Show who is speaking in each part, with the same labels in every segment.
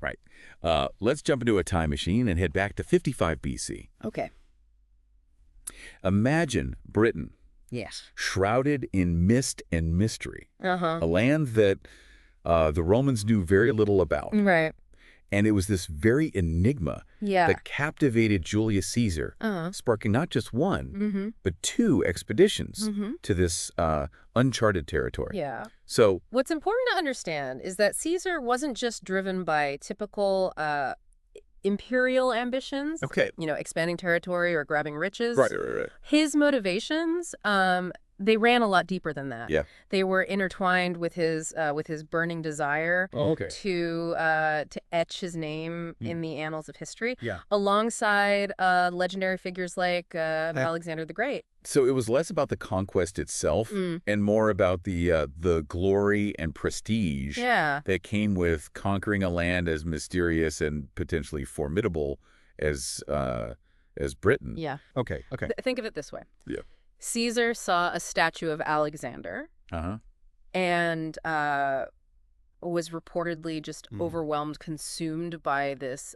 Speaker 1: Right. Let's jump into a time machine and head back to 55 BC.
Speaker 2: Okay.
Speaker 1: Imagine Britain,
Speaker 2: Yes.
Speaker 1: shrouded in mist and mystery,
Speaker 2: Uh-huh.
Speaker 1: a land that the Romans knew very little about.
Speaker 2: Right.
Speaker 1: And it was this very enigma
Speaker 2: Yeah.
Speaker 1: that captivated Julius Caesar,
Speaker 2: Uh-huh.
Speaker 1: sparking not just one,
Speaker 2: Mm-hmm.
Speaker 1: but two expeditions
Speaker 2: Mm-hmm.
Speaker 1: to this uncharted territory.
Speaker 2: Yeah.
Speaker 1: So,
Speaker 2: What's important to understand is that Caesar wasn't just driven by typical imperial ambitions,
Speaker 1: okay.
Speaker 2: expanding territory or grabbing riches.
Speaker 1: Right.
Speaker 2: His motivations, they ran a lot deeper than that.
Speaker 1: Yeah.
Speaker 2: They were intertwined with his burning desire to etch his name in the annals of history, alongside legendary figures like Alexander the Great.
Speaker 1: So it was less about the conquest itself and more about the glory and prestige that came with conquering a land as mysterious and potentially formidable as Britain.
Speaker 2: Yeah.
Speaker 1: Okay.
Speaker 2: Think of it this way.
Speaker 1: Yeah.
Speaker 2: Caesar saw a statue of Alexander and was reportedly just overwhelmed, consumed by this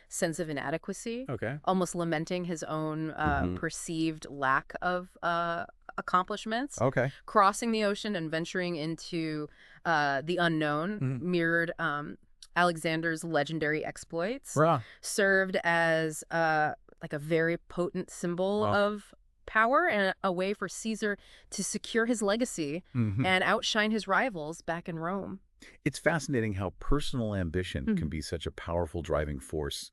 Speaker 2: sense of inadequacy, almost lamenting his own perceived lack of accomplishments. Crossing the ocean and venturing into the unknown mirrored Alexander's legendary exploits, served as like a very potent symbol of power and a way for Caesar to secure his legacy and outshine his rivals back in Rome.
Speaker 1: It's fascinating how personal ambition can be such a powerful driving force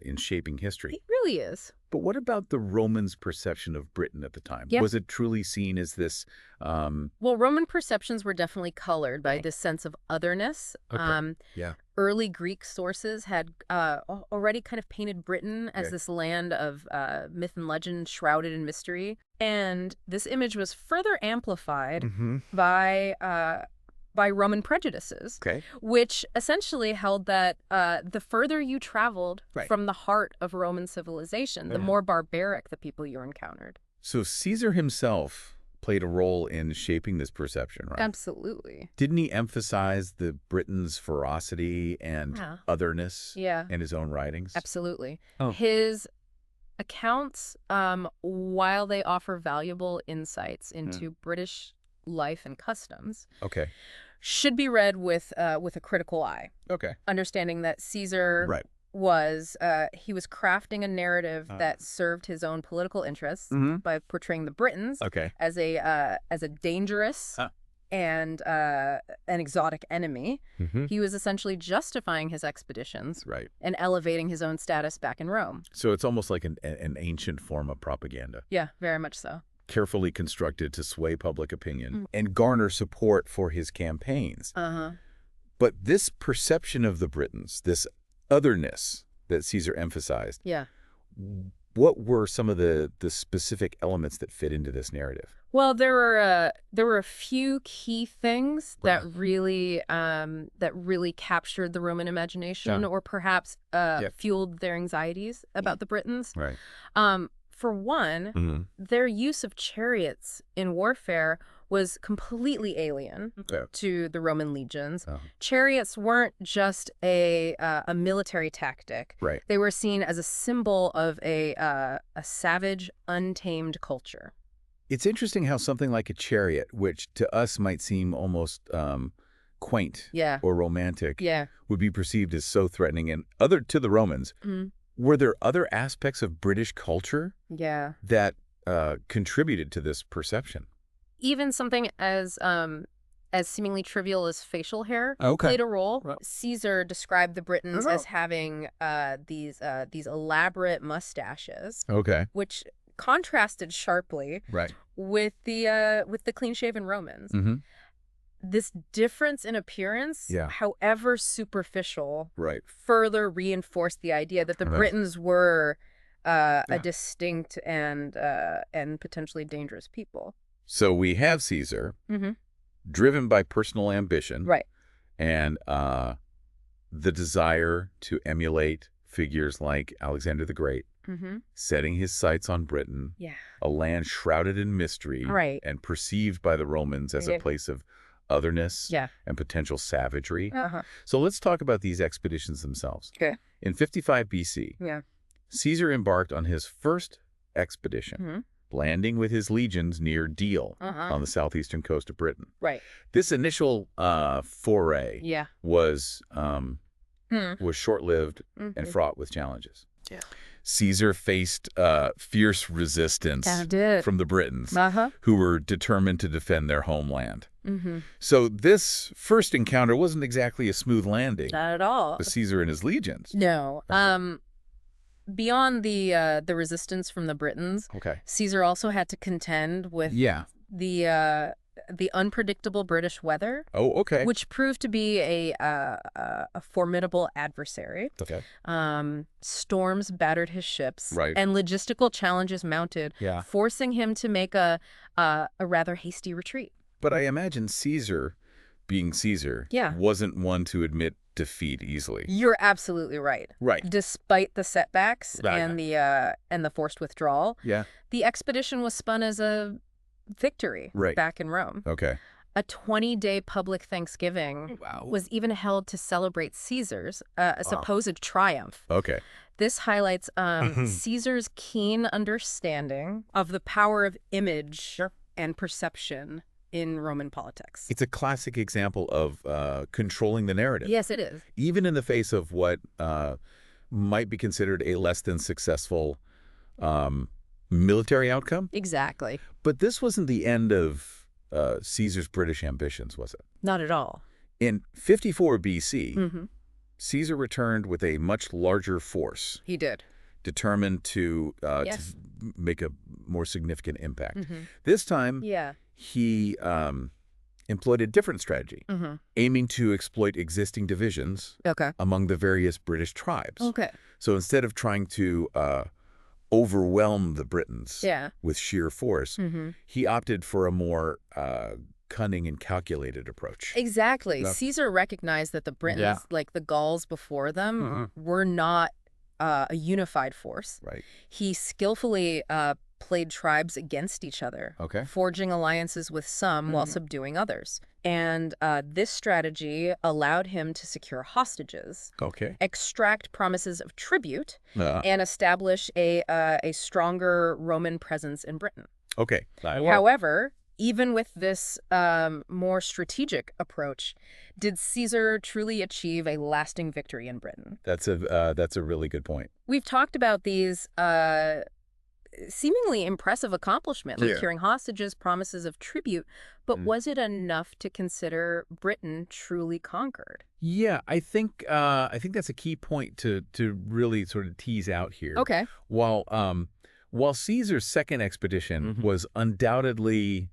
Speaker 1: in shaping history.
Speaker 2: It really is.
Speaker 1: But what about the Romans' perception of Britain at the time?
Speaker 2: Yeah.
Speaker 1: Was it truly seen as this...
Speaker 2: Well, Roman perceptions were definitely colored by this sense of otherness. Early Greek sources had already kind of painted Britain as this land of myth and legend shrouded in mystery. And this image was further amplified by Roman prejudices, which essentially held that the further you traveled from the heart of Roman civilization, the more barbaric the people you encountered.
Speaker 1: So Caesar himself played a role in shaping this perception, right?
Speaker 2: Absolutely.
Speaker 1: Didn't he emphasize the Britain's ferocity and otherness in his own writings?
Speaker 2: Absolutely. His accounts, while they offer valuable insights into British life and customs, should be read with a critical eye. Understanding that Caesar was he was crafting a narrative that served his own political interests by portraying the Britons as a dangerous and an exotic enemy. He was essentially justifying his expeditions and elevating his own status back in Rome.
Speaker 1: So it's almost like an ancient form of propaganda.
Speaker 2: Yeah, very much so.
Speaker 1: Carefully constructed to sway public opinion and garner support for his campaigns. But this perception of the Britons, this otherness that Caesar emphasized, what were some of the specific elements that fit into this narrative?
Speaker 2: Well, there were a few key things that really captured the Roman imagination, or perhaps fueled their anxieties about the Britons. For one, their use of chariots in warfare was completely alien to the Roman legions. Chariots weren't just a military tactic. They were seen as a symbol of a savage, untamed culture.
Speaker 1: It's interesting how something like a chariot, which to us might seem almost quaint or romantic, would be perceived as so threatening, and to the Romans. Were there other aspects of British culture that contributed to this perception?
Speaker 2: Even something as seemingly trivial as facial hair played a role. Caesar described the Britons as having these elaborate mustaches, which contrasted sharply with the clean-shaven Romans. This difference in appearance, however superficial, further reinforced the idea that the Britons were a distinct and potentially dangerous people.
Speaker 1: So we have Caesar, driven by personal ambition, and the desire to emulate figures like Alexander the Great, setting his sights on Britain, a land shrouded in mystery and perceived by the Romans as a place of otherness, and potential savagery. So let's talk about these expeditions themselves.
Speaker 2: Okay.
Speaker 1: In 55 BC, Caesar embarked on his first expedition, landing with his legions near Deal on the southeastern coast of Britain.
Speaker 2: Right.
Speaker 1: This initial foray was short-lived and fraught with challenges.
Speaker 2: Yeah.
Speaker 1: Caesar faced fierce resistance from the Britons, who were determined to defend their homeland. So this first encounter wasn't exactly a smooth landing.
Speaker 2: Not at all.
Speaker 1: With Caesar and his legions.
Speaker 2: No. Beyond the resistance from the Britons, Caesar also had to contend with the unpredictable British weather.
Speaker 1: Oh, okay.
Speaker 2: Which proved to be a formidable adversary.
Speaker 1: Okay.
Speaker 2: Storms battered his ships,
Speaker 1: right,
Speaker 2: and logistical challenges mounted, forcing him to make a rather hasty retreat.
Speaker 1: But I imagine Caesar, being Caesar, wasn't one to admit defeat easily.
Speaker 2: You're absolutely right.
Speaker 1: Right.
Speaker 2: Despite the setbacks and the forced withdrawal, the expedition was spun as a victory back in Rome.
Speaker 1: Okay.
Speaker 2: A 20-day public Thanksgiving was even held to celebrate Caesar's supposed triumph.
Speaker 1: Okay.
Speaker 2: This highlights Caesar's keen understanding of the power of image and perception in Roman politics.
Speaker 1: It's a classic example of controlling the narrative.
Speaker 2: Yes, it is.
Speaker 1: Even in the face of what might be considered a less than successful military outcome.
Speaker 2: Exactly.
Speaker 1: But this wasn't the end of Caesar's British ambitions, was it?
Speaker 2: Not at all.
Speaker 1: In 54 BC, Caesar returned with a much larger force.
Speaker 2: He did.
Speaker 1: Determined to make a more significant impact. This time, he employed a different strategy, aiming to exploit existing divisions among the various British tribes. So instead of trying to overwhelm the Britons with sheer force, he opted for a more cunning and calculated approach.
Speaker 2: Exactly. Caesar recognized that the Britons, like the Gauls before them, were not a unified force.
Speaker 1: Right.
Speaker 2: He skillfully played tribes against each other, forging alliances with some while subduing others. And this strategy allowed him to secure hostages, extract promises of tribute, and establish a stronger Roman presence in Britain. However, even with this more strategic approach, did Caesar truly achieve a lasting victory in Britain?
Speaker 1: That's a really good point.
Speaker 2: We've talked about these seemingly impressive accomplishments, like securing hostages, promises of tribute, but was it enough to consider Britain truly conquered?
Speaker 1: Yeah, I think that's a key point to really sort of tease out here. While Caesar's second expedition was undoubtedly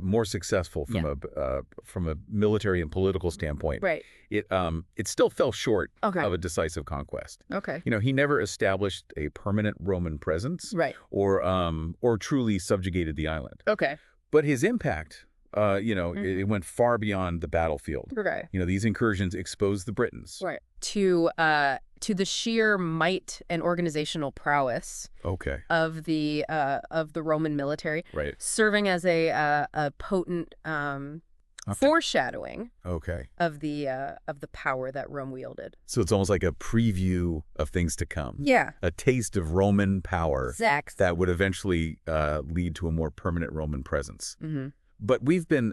Speaker 1: more successful from a military and political standpoint, it still fell short of a decisive conquest. You know, he never established a permanent Roman presence, or truly subjugated the island. But his impact, it went far beyond the battlefield. You know, these incursions exposed the Britons
Speaker 2: to the sheer might and organizational prowess of the Roman military, serving as a potent foreshadowing of the power that Rome wielded.
Speaker 1: So it's almost like a preview of things to come. A taste of Roman power that would eventually lead to a more permanent Roman presence. But we've been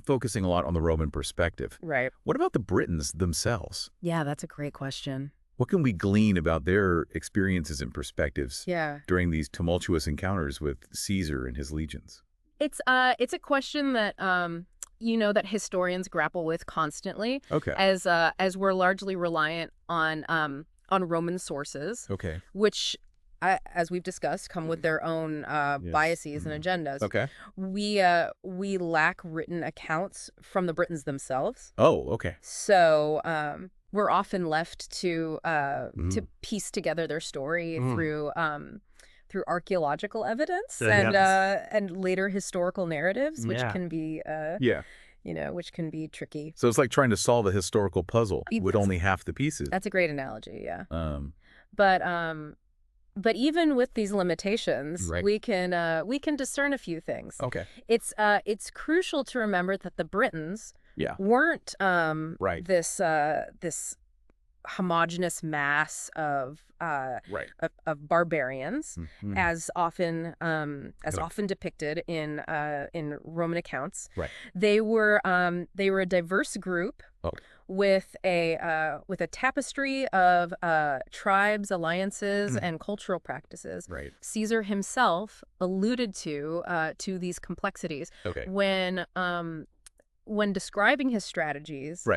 Speaker 1: focusing a lot on the Roman perspective. What about the Britons themselves?
Speaker 2: Yeah, that's a great question.
Speaker 1: What can we glean about their experiences and perspectives during these tumultuous encounters with Caesar and his legions?
Speaker 2: It's a question that that historians grapple with constantly. As we're largely reliant on Roman sources. Which, as we've discussed, come with their own biases and agendas. We lack written accounts from the Britons themselves. So we're often left to piece together their story through archaeological evidence and later historical narratives, which can be which can be tricky.
Speaker 1: So it's like trying to solve a historical puzzle with only half the pieces.
Speaker 2: That's a great analogy. But even with these limitations, we can discern a few things.
Speaker 1: Okay.
Speaker 2: It's crucial to remember that the Britons weren't this homogenous mass of barbarians, as often depicted in Roman accounts.
Speaker 1: Right.
Speaker 2: They were a diverse group with a tapestry of tribes, alliances, and cultural practices.
Speaker 1: Right.
Speaker 2: Caesar himself alluded to these complexities when describing his strategies,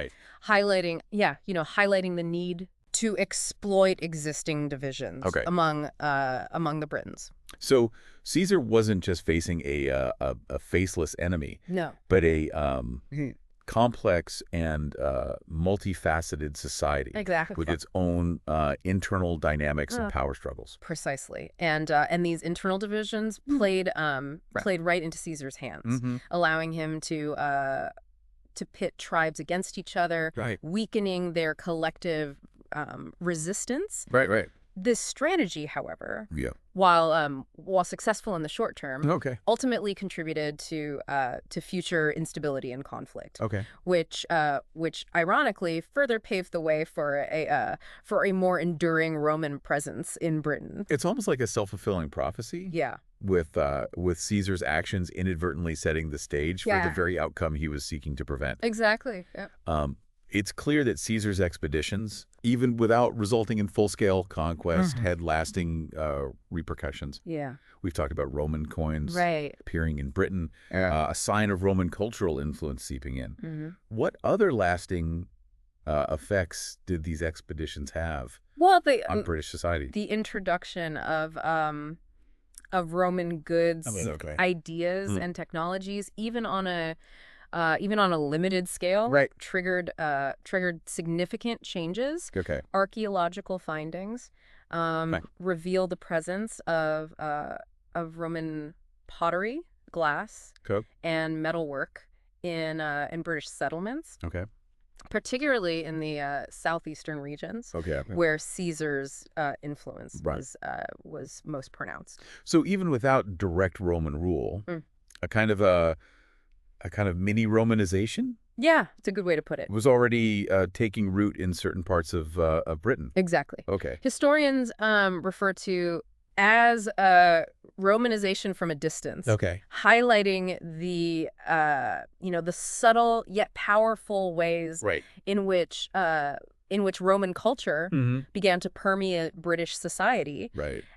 Speaker 2: highlighting the need to exploit existing divisions among the Britons.
Speaker 1: So Caesar wasn't just facing a faceless enemy, but a complex and multifaceted society, with its own internal dynamics and power struggles.
Speaker 2: Precisely, and these internal divisions played right into Caesar's hands, allowing him to pit tribes against each other, weakening their collective resistance.
Speaker 1: Right.
Speaker 2: This strategy, however, while successful in the short term, ultimately contributed to future instability and conflict. Which ironically further paved the way for a more enduring Roman presence in Britain.
Speaker 1: It's almost like a self-fulfilling prophecy.
Speaker 2: Yeah.
Speaker 1: With Caesar's actions inadvertently setting the stage for the very outcome he was seeking to prevent.
Speaker 2: Exactly. Yeah.
Speaker 1: It's clear that Caesar's expeditions, even without resulting in full-scale conquest, had lasting repercussions.
Speaker 2: Yeah.
Speaker 1: We've talked about Roman coins appearing in Britain, a sign of Roman cultural influence seeping in. What other lasting effects did these expeditions have on British society?
Speaker 2: The introduction of Roman goods, ideas, and technologies, even on a limited scale, triggered significant changes. Archaeological findings reveal the presence of Roman pottery, glass, and metalwork in British settlements. Particularly in the southeastern regions, where Caesar's influence was most pronounced.
Speaker 1: So even without direct Roman rule, a kind of mini Romanization?
Speaker 2: Yeah, it's a good way to put it.
Speaker 1: Was already taking root in certain parts of Britain.
Speaker 2: Exactly.
Speaker 1: Okay.
Speaker 2: Historians refer to as Romanization from a distance. Highlighting the subtle yet powerful ways in which Roman culture began to permeate British society.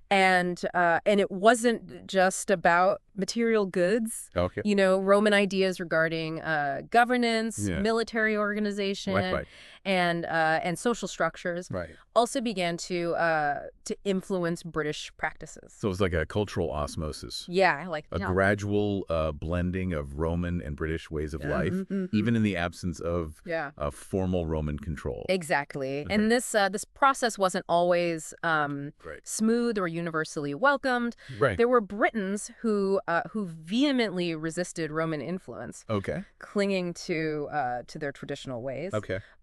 Speaker 2: And it wasn't just about material goods. Roman ideas regarding governance, military organization, and social structures also began to influence British practices.
Speaker 1: So it's like a cultural osmosis.
Speaker 2: A
Speaker 1: gradual blending of Roman and British ways of life, even in the absence of formal Roman control.
Speaker 2: Exactly. And this process wasn't always smooth or universally welcomed. There were Britons who vehemently resisted Roman influence, clinging to their traditional ways.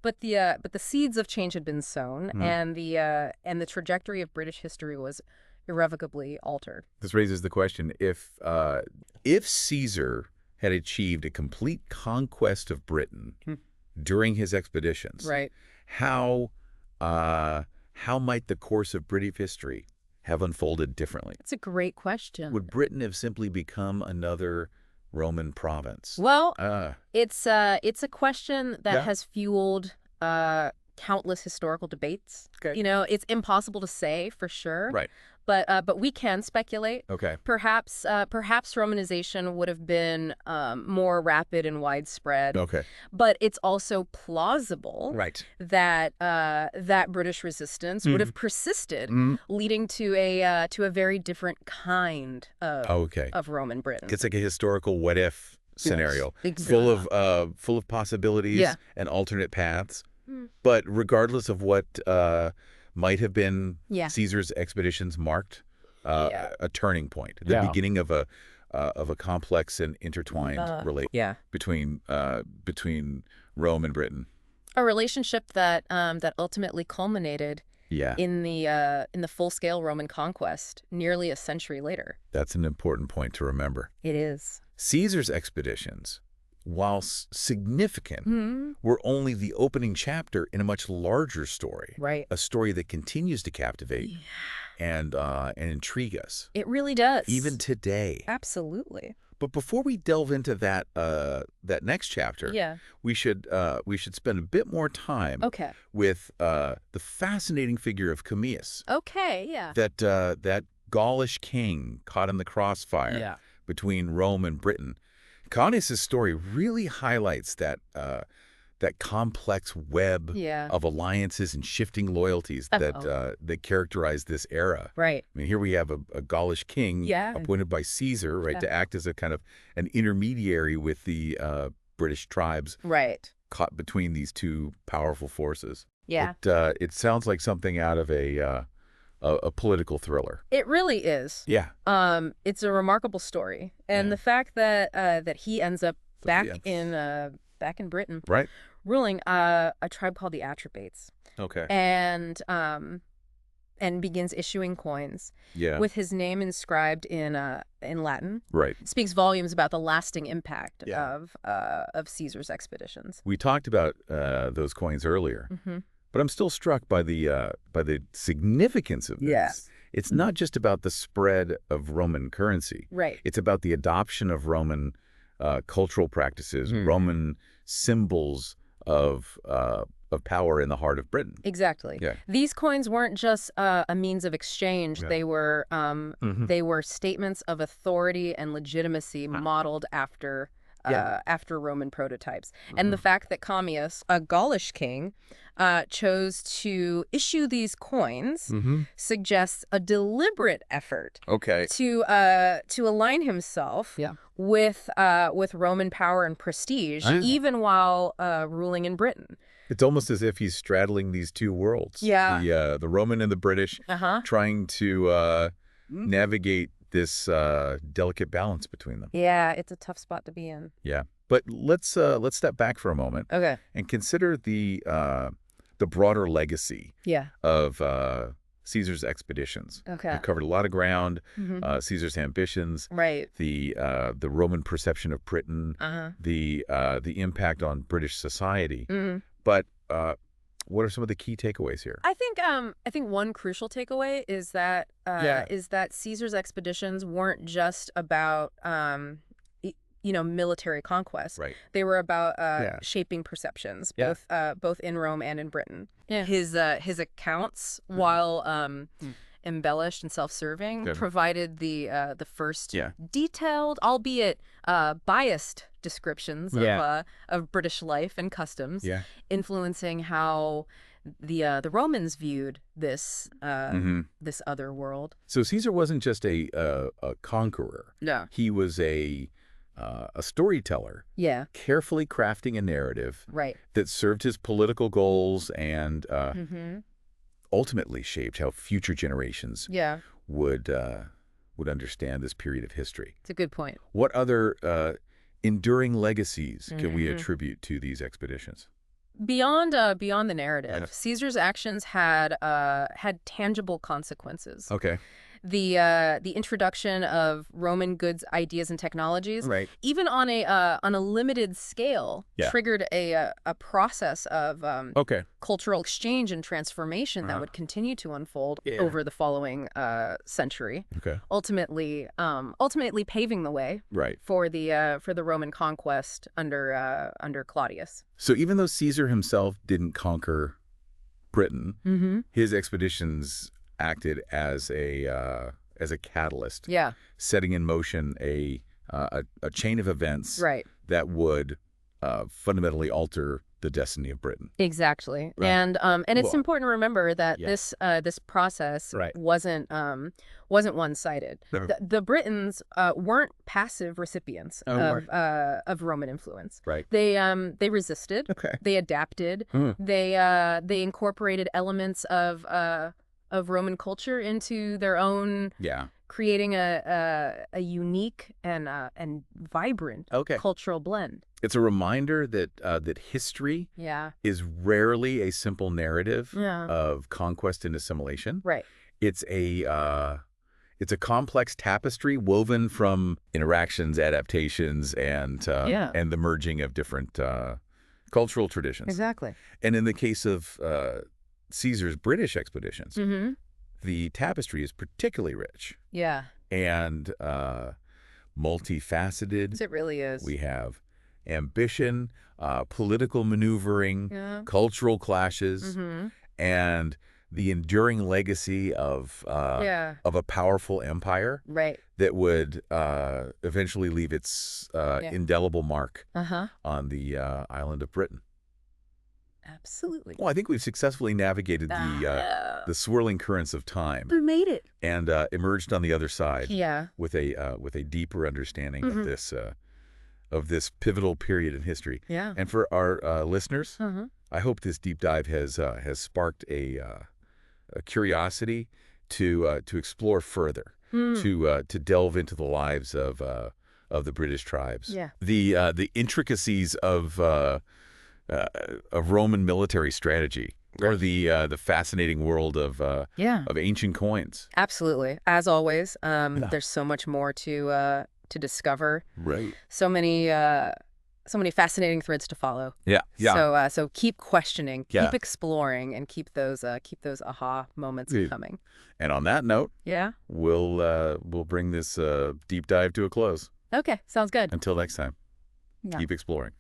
Speaker 2: But the seeds of change had been sown, and the trajectory of British history was irrevocably altered.
Speaker 1: This raises the question: if Caesar had achieved a complete conquest of Britain during his expeditions, how might the course of British history have unfolded differently?
Speaker 2: That's a great question.
Speaker 1: Would Britain have simply become another Roman province?
Speaker 2: Well, it's a question that has fueled countless historical debates. It's impossible to say for sure. But we can speculate. Perhaps Romanization would have been more rapid and widespread. But it's also plausible that British resistance would have persisted, leading to a very different kind of Roman Britain.
Speaker 1: It's like a historical what if scenario, full of possibilities and alternate paths. But regardless of what might have been Caesar's expeditions, marked a turning point, the beginning of a complex and intertwined relationship between Rome and Britain.
Speaker 2: A relationship that ultimately culminated in the full-scale Roman conquest nearly a century later.
Speaker 1: That's an important point to remember.
Speaker 2: It is.
Speaker 1: Caesar's expeditions, while significant, were only the opening chapter in a much larger story.
Speaker 2: Right.
Speaker 1: A story that continues to captivate and intrigue us.
Speaker 2: It really does.
Speaker 1: Even today.
Speaker 2: Absolutely.
Speaker 1: But before we delve into that next chapter, we should spend a bit more time with the fascinating figure of Commius. That Gaulish king caught in the crossfire between Rome and Britain. Conquest's story really highlights that complex web of alliances and shifting loyalties that characterize this era.
Speaker 2: Right.
Speaker 1: I mean, here we have a Gaulish king appointed by Caesar, right, to act as a kind of an intermediary with the British tribes.
Speaker 2: Right.
Speaker 1: Caught between these two powerful forces.
Speaker 2: Yeah.
Speaker 1: It sounds like something out of a political thriller.
Speaker 2: It really is.
Speaker 1: Yeah.
Speaker 2: It's a remarkable story, and the fact that he ends up back in Britain,
Speaker 1: right,
Speaker 2: ruling a tribe called the Atrebates.
Speaker 1: Okay.
Speaker 2: And begins issuing coins. With his name inscribed in Latin.
Speaker 1: Right.
Speaker 2: Speaks volumes about the lasting impact of Caesar's expeditions.
Speaker 1: We talked about those coins earlier. But I'm still struck by the significance of this.
Speaker 2: Yes.
Speaker 1: It's not just about the spread of Roman currency.
Speaker 2: Right.
Speaker 1: It's about the adoption of Roman cultural practices, Roman symbols of power in the heart of Britain.
Speaker 2: Exactly.
Speaker 1: Yeah.
Speaker 2: These coins weren't just a means of exchange. They were statements of authority and legitimacy modeled after Roman prototypes. And the fact that Commius, a Gaulish king, chose to issue these coins suggests a deliberate effort to align himself with Roman power and prestige, even while ruling in Britain.
Speaker 1: It's almost as if he's straddling these two worlds. The Roman and the British, trying to navigate this delicate balance between them.
Speaker 2: Yeah, it's a tough spot to be in.
Speaker 1: Yeah, but let's step back for a moment.
Speaker 2: Okay.
Speaker 1: And consider the broader legacy of Caesar's expeditions.
Speaker 2: Okay.
Speaker 1: We covered a lot of ground. Caesar's ambitions.
Speaker 2: Right.
Speaker 1: The Roman perception of Britain. The impact on British society. But what are some of the key takeaways here?
Speaker 2: I think one crucial takeaway is that Caesar's expeditions weren't just about military conquest.
Speaker 1: Right.
Speaker 2: They were about shaping perceptions, both in Rome and in Britain. Yeah. His accounts, while embellished and self-serving, provided the first detailed, albeit biased, descriptions of British life and customs, influencing how the Romans viewed this this other world.
Speaker 1: So Caesar wasn't just a conqueror.
Speaker 2: No.
Speaker 1: He was a storyteller.
Speaker 2: Yeah.
Speaker 1: Carefully crafting a narrative that served his political goals and ultimately shaped how future generations would understand this period of history.
Speaker 2: It's a good point.
Speaker 1: What other enduring legacies can we attribute to these expeditions?
Speaker 2: Beyond the narrative, Caesar's actions had tangible consequences.
Speaker 1: Okay.
Speaker 2: The introduction of Roman goods, ideas, and technologies, even on a limited scale, triggered a process of cultural exchange and transformation that would continue to unfold over the following century.
Speaker 1: Okay.
Speaker 2: Ultimately paving the way for the Roman conquest under Claudius.
Speaker 1: So even though Caesar himself didn't conquer Britain, his expeditions acted as a catalyst, setting in motion a chain of events that would fundamentally alter the destiny of Britain.
Speaker 2: Exactly, and it's important to remember that this process wasn't one-sided. The Britons weren't passive recipients of Roman influence. They resisted. They adapted. They incorporated elements of Roman culture into their own creating a unique and vibrant cultural blend.
Speaker 1: It's a reminder that that history is rarely a simple narrative of conquest and assimilation.
Speaker 2: Right.
Speaker 1: It's a complex tapestry woven from interactions, adaptations, and the merging of different cultural traditions.
Speaker 2: Exactly.
Speaker 1: And in the case of Caesar's British expeditions, the tapestry is particularly rich.
Speaker 2: Yeah.
Speaker 1: And multifaceted.
Speaker 2: It really is.
Speaker 1: We have ambition, political maneuvering, cultural clashes, and the enduring legacy of a powerful empire that would eventually leave its indelible mark on the island of Britain.
Speaker 2: Absolutely.
Speaker 1: Well, I think we've successfully navigated the swirling currents of time.
Speaker 2: We made it.
Speaker 1: And emerged on the other side with a deeper understanding of this pivotal period in history.
Speaker 2: Yeah.
Speaker 1: And for our listeners, I hope this deep dive has sparked a curiosity to explore further, to delve into the lives of the British tribes.
Speaker 2: Yeah.
Speaker 1: The intricacies of Roman military strategy, or the fascinating world of ancient coins.
Speaker 2: Absolutely. As always, there's so much more to discover.
Speaker 1: Right.
Speaker 2: So many fascinating threads to follow.
Speaker 1: Yeah.
Speaker 2: So keep questioning, keep exploring, and keep those aha moments coming.
Speaker 1: And on that note, we'll bring this deep dive to a close.
Speaker 2: Okay, sounds good.
Speaker 1: Until next time, keep exploring.